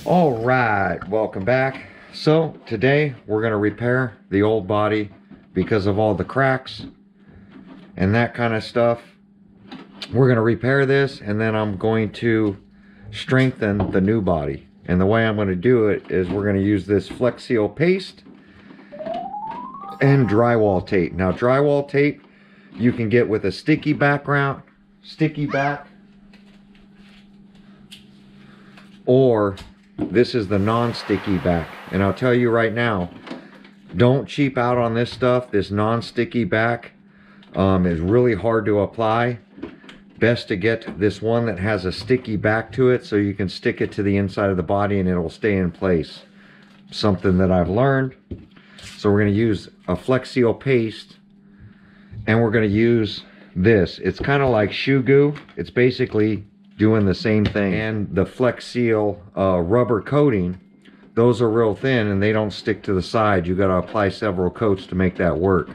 All right, welcome back. So today we're going to repair the old body because of all the cracks and that kind of stuff. We're going to repair this, and then I'm going to strengthen the new body. And the way I'm going to do it is we're going to use this Flex Seal paste and drywall tape. Now drywall tape you can get with a sticky back, or this is the non-sticky back. And I'll tell you right now, don't cheap out on this stuff. This non-sticky back is really hard to apply. Best to get this one that has a sticky back to it so you can stick it to the inside of the body and it'll stay in place. Something that I've learned. So we're going to use a Flex Seal paste, and we're going to use this. It's kind of like shoe goo. It's basically doing the same thing. And the Flex Seal rubber coating, those are real thin and they don't stick to the side. You got to apply several coats to make that work.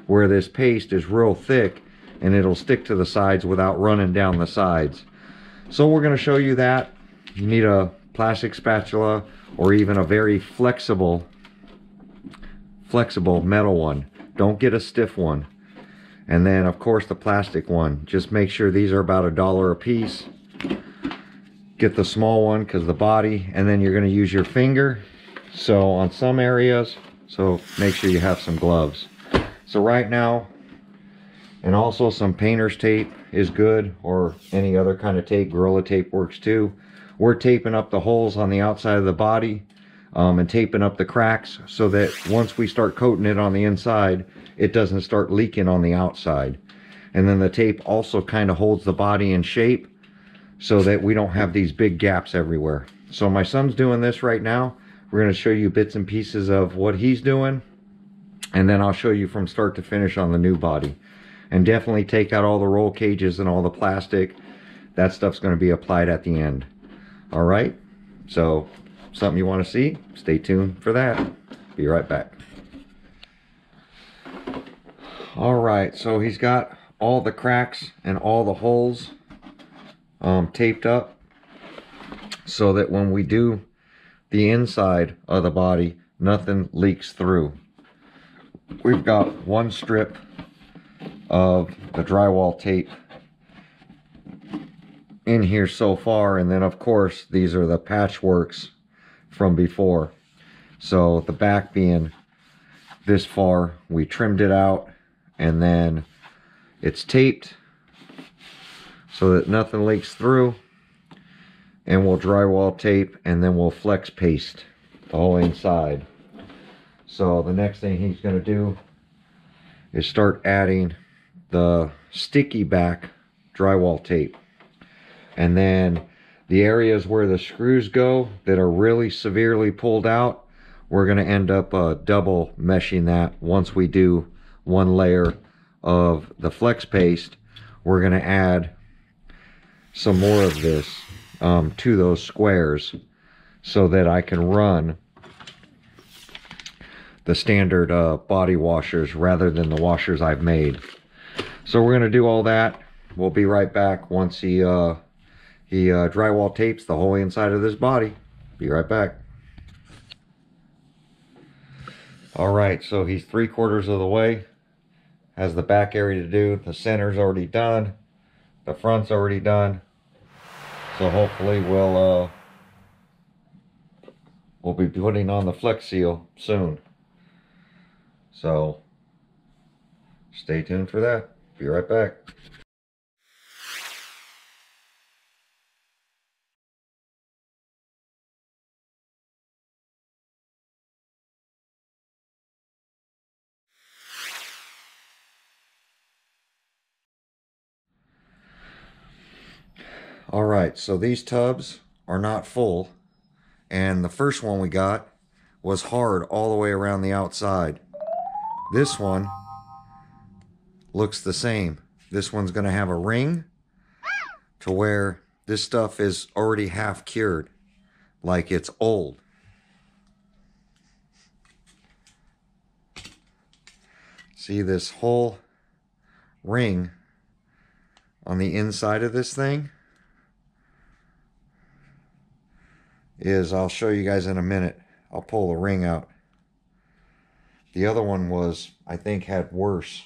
Where this paste is real thick and it'll stick to the sides without running down the sides. So we're going to show you that. You need a plastic spatula or even a very flexible metal one. Don't get a stiff one. And then of course the plastic one. Just make sure these are about $1 a piece. Get the small one because the body, and then you're going to use your finger. So on some areas, so make sure you have some gloves. So right now, and also some painter's tape is good, or any other kind of tape. Gorilla tape works too. We're taping up the holes on the outside of the body and taping up the cracks so that once we start coating it on the inside, it doesn't start leaking on the outside. And then the tape also kind of holds the body in shape so that we don't have these big gaps everywhere. So my son's doing this right now. We're going to show you bits and pieces of what he's doing, and then I'll show you from start to finish on the new body. And definitely take out all the roll cages and all the plastic. That stuff's going to be applied at the end. All right, so something you want to see, stay tuned for that. Be right back. All right, so he's got all the cracks and all the holes taped up so that when we do the inside of the body, nothing leaks through. We've got one strip of the drywall tape in here so far, and then of course these are the patchworks from before. So the back being this far, we trimmed it out, and then it's taped so that nothing leaks through, and we'll drywall tape, and then we'll flex paste the whole inside. So the next thing he's going to do is start adding the sticky back drywall tape. And then the areas where the screws go that are really severely pulled out, we're going to end up double meshing that. Once we do one layer of the flex paste, we're going to add some more of this to those squares so that I can run the standard body washers rather than the washers I've made. So we're going to do all that. We'll be right back once he drywall tapes the whole inside of this body. Be right back. All right, so he's 3/4 of the way. Has the back area to do. The center's already done. The front's already done. So hopefully we'll be putting on the Flex Seal soon. So stay tuned for that. Be right back. All right, so these tubs are not full, and the first one we got was hard all the way around the outside. This one looks the same. This one's going to have a ring to where this stuff is already half cured, like it's old. See this whole ring on the inside of this thing is, I'll show you guys in a minute. I'll pull the ring out. The other one was, I think, had worse.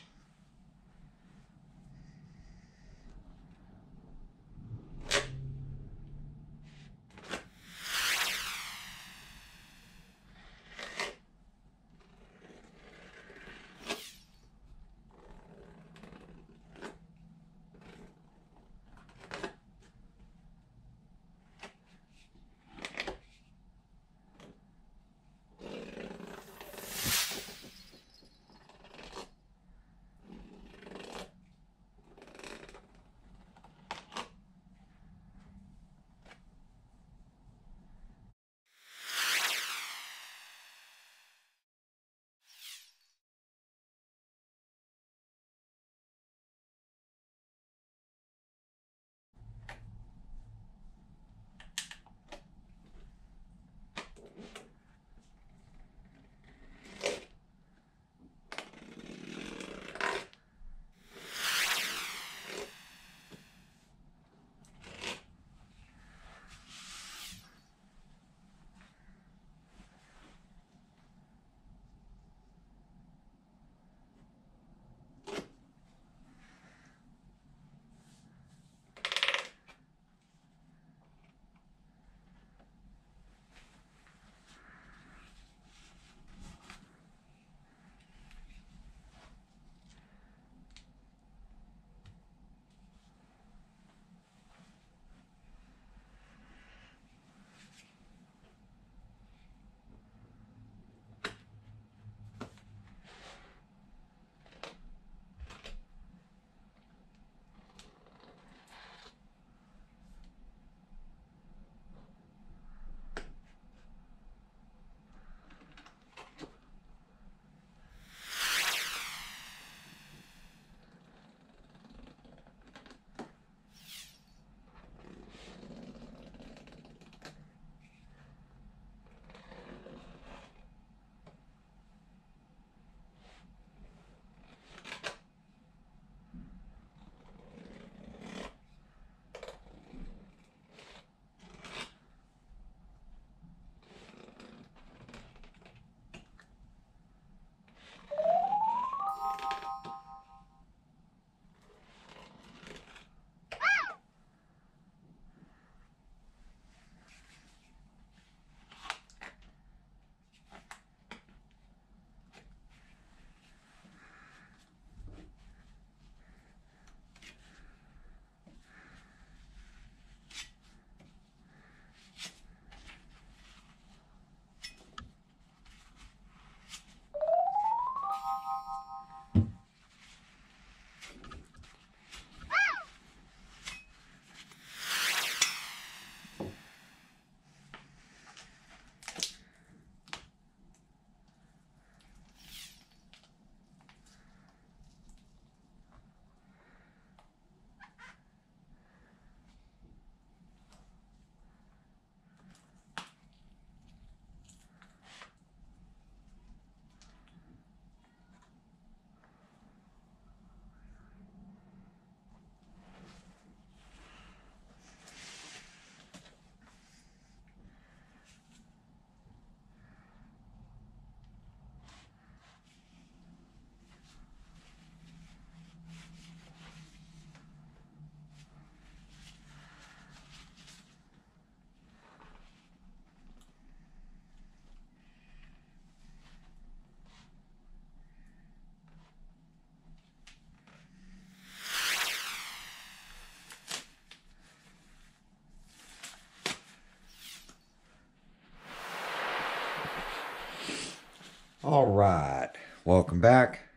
All right, welcome back.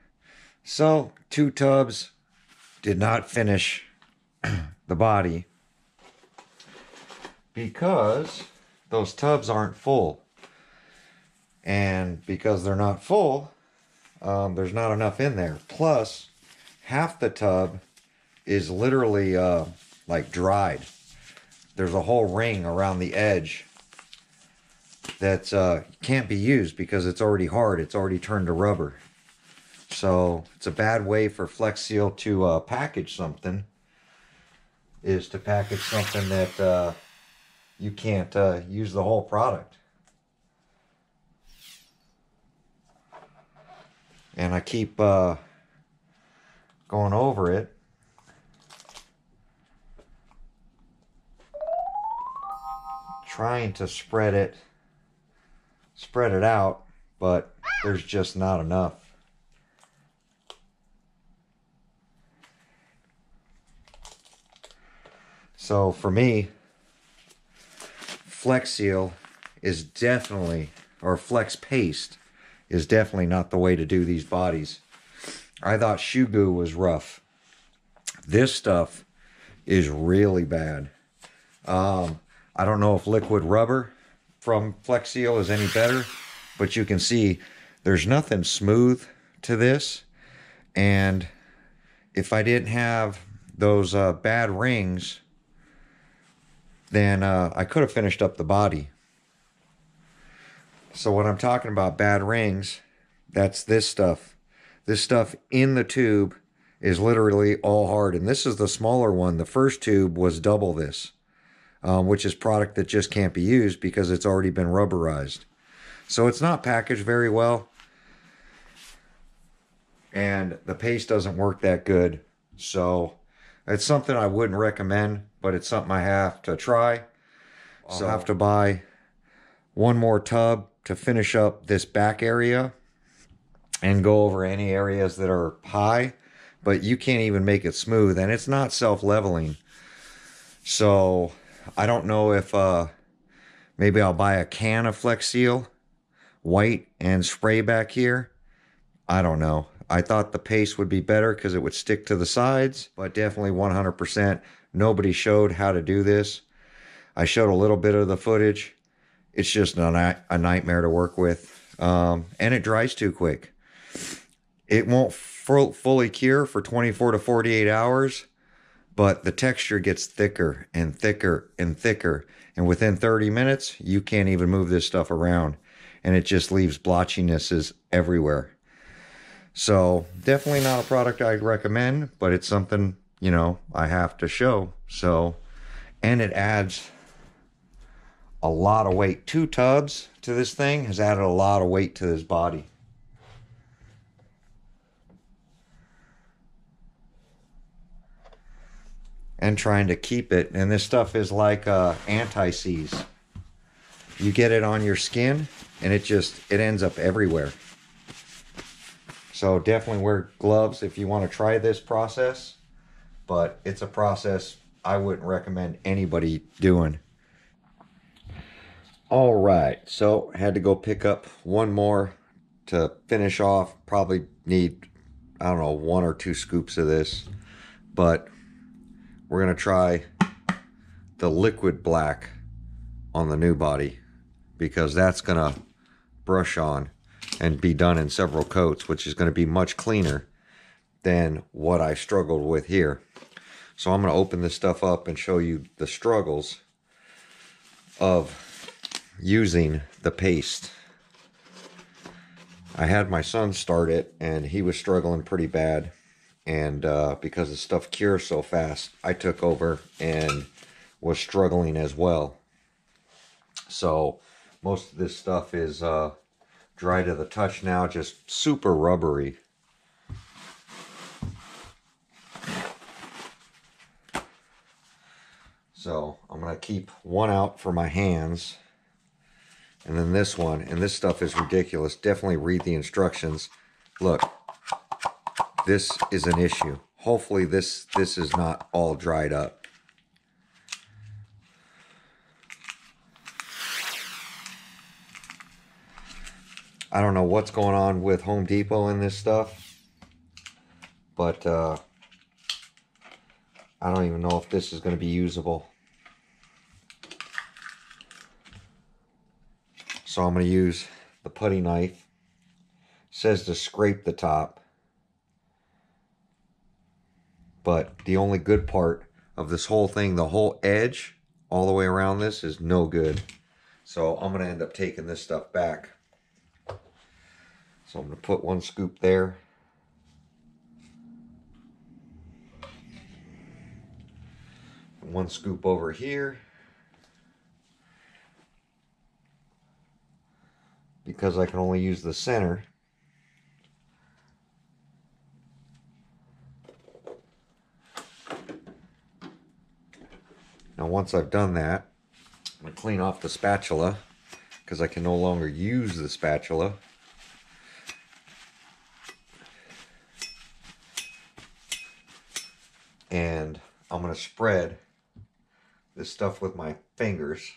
So, 2 tubs, did not finish the body because those tubs aren't full. And because they're not full, there's not enough in there. Plus, half the tub is literally like dried. There's a whole ring around the edge that can't be used because it's already hard. It's already turned to rubber. So it's a bad way for Flex Seal to package something, is to package something that you can't use the whole product. And I keep going over it. Trying to spread it out, but there's just not enough. So for me, Flex Seal is definitely, or Flex Paste is definitely not the way to do these bodies. I thought Shoe Goo was rough. This stuff is really bad. I don't know if liquid rubber from Flex Seal is any better, but you can see there's nothing smooth to this. And if I didn't have those bad rings, then I could have finished up the body. So when I'm talking about bad rings, that's this stuff. This stuff in the tube is literally all hard. And this is the smaller one. The first tube was double this, which is product that just can't be used because it's already been rubberized. So it's not packaged very well. And the paste doesn't work that good. So it's something I wouldn't recommend, but it's something I have to try. So I'll have to buy one more tub to finish up this back area and go over any areas that are high, but you can't even make it smooth, and it's not self-leveling. So I don't know if maybe I'll buy a can of Flex Seal white and spray back here. I don't know. I thought the paste would be better because it would stick to the sides, but definitely 100%. Nobody showed how to do this. I showed a little bit of the footage. It's just a nightmare to work with. And it dries too quick. It won't fully cure for 24 to 48 hours, but the texture gets thicker and thicker and thicker. And within 30 minutes, you can't even move this stuff around. And it just leaves blotchinesses everywhere. So definitely not a product I'd recommend, but it's something, you know, I have to show. So, and it adds a lot of weight. 2 tubs to this thing has added a lot of weight to this body. And trying to keep it, and this stuff is like anti-seize. You get it on your skin and it ends up everywhere. So definitely wear gloves if you want to try this process, but it's a process I wouldn't recommend anybody doing. All right, so had to go pick up one more to finish off. Probably need, I don't know, 1 or 2 scoops of this, but we're gonna try the liquid black on the new body because that's gonna brush on and be done in several coats, which is gonna be much cleaner than what I struggled with here. So I'm gonna open this stuff up and show you the struggles of using the paste. I had my son start it and he was struggling pretty bad, and because the stuff cures so fast, I took over and was struggling as well. So most of this stuff is dry to the touch now, just super rubbery. So I'm gonna keep one out for my hands. And then this one, and this stuff is ridiculous. Definitely read the instructions. Look, this is an issue. Hopefully this is not all dried up. I don't know what's going on with Home Depot and this stuff, but I don't even know if this is going to be usable. So I'm going to use the putty knife. It says to scrape the top, but the only good part of this whole thing, the whole edge all the way around this, is no good. So I'm going to end up taking this stuff back. So I'm going to put 1 scoop there. one scoop over here. Because I can only use the center. Now once I've done that, I'm going to clean off the spatula because I can no longer use the spatula. And I'm going to spread this stuff with my fingers.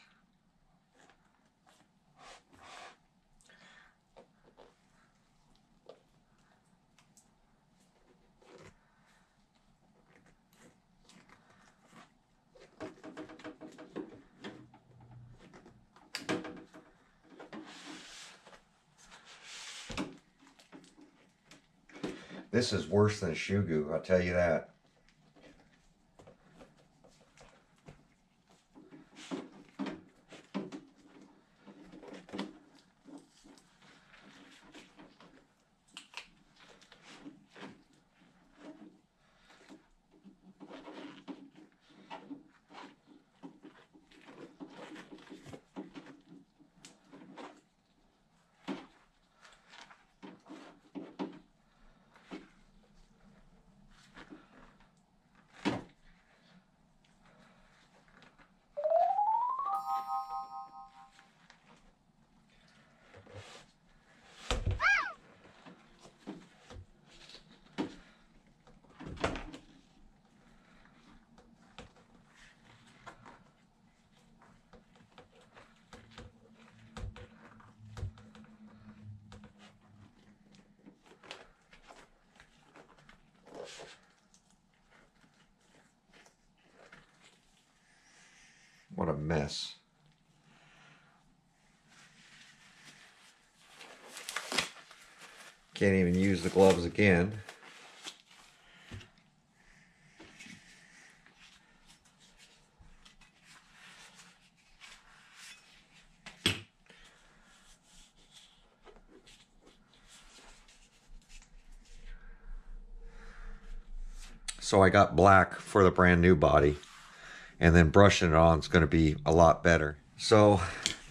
This is worse than shoe goo, I'll tell you that. What a mess. Can't even use the gloves again. So I got black for the brand new body, and then brushing it on is going to be a lot better. So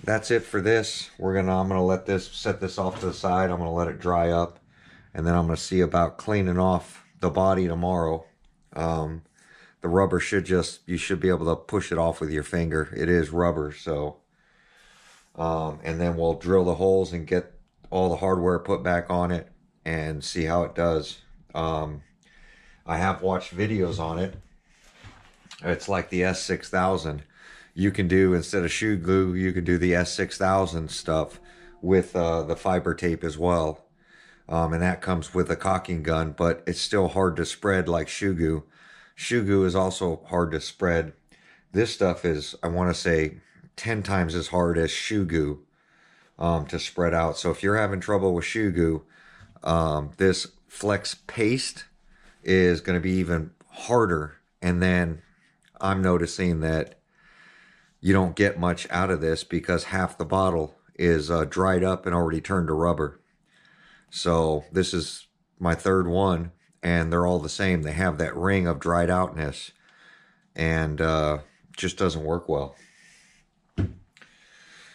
that's it for this. I'm gonna let this set this off to the side. I'm gonna let it dry up, and then I'm gonna see about cleaning off the body tomorrow. The rubber you should be able to push it off with your finger. It is rubber, so and then we'll drill the holes and get all the hardware put back on it and see how it does. I have watched videos on it. It's like the S6000. You can do, instead of shoe glue, you can do the S6000 stuff with the fiber tape as well. And that comes with a caulking gun, but it's still hard to spread like shoe glue. Shoe glue is also hard to spread. This stuff is, I want to say, 10 times as hard as shoe glue to spread out. So if you're having trouble with shoe glue, this Flex Paste is going to be even harder. And then I'm noticing that you don't get much out of this because half the bottle is dried up and already turned to rubber. So this is my third one, and they're all the same. They have that ring of dried outness, and just doesn't work well.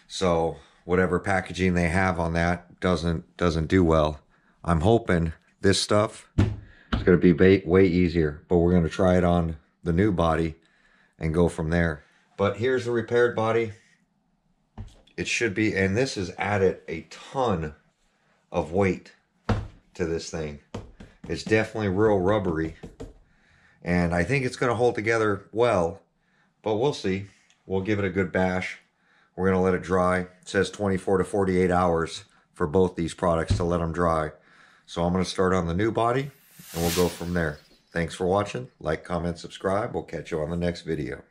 So whatever packaging they have on that doesn't do well. I'm hoping this stuff is going to be way easier, but we're going to try it on the new body and go from there. But here's the repaired body. It should be, and this has added a ton of weight to this thing. It's definitely real rubbery, and I think it's going to hold together well, but we'll see. We'll give it a good bash. We're going to let it dry. It says 24 to 48 hours for both these products to let them dry. So I'm going to start on the new body, and we'll go from there. Thanks for watching. Like, comment, subscribe. We'll catch you on the next video.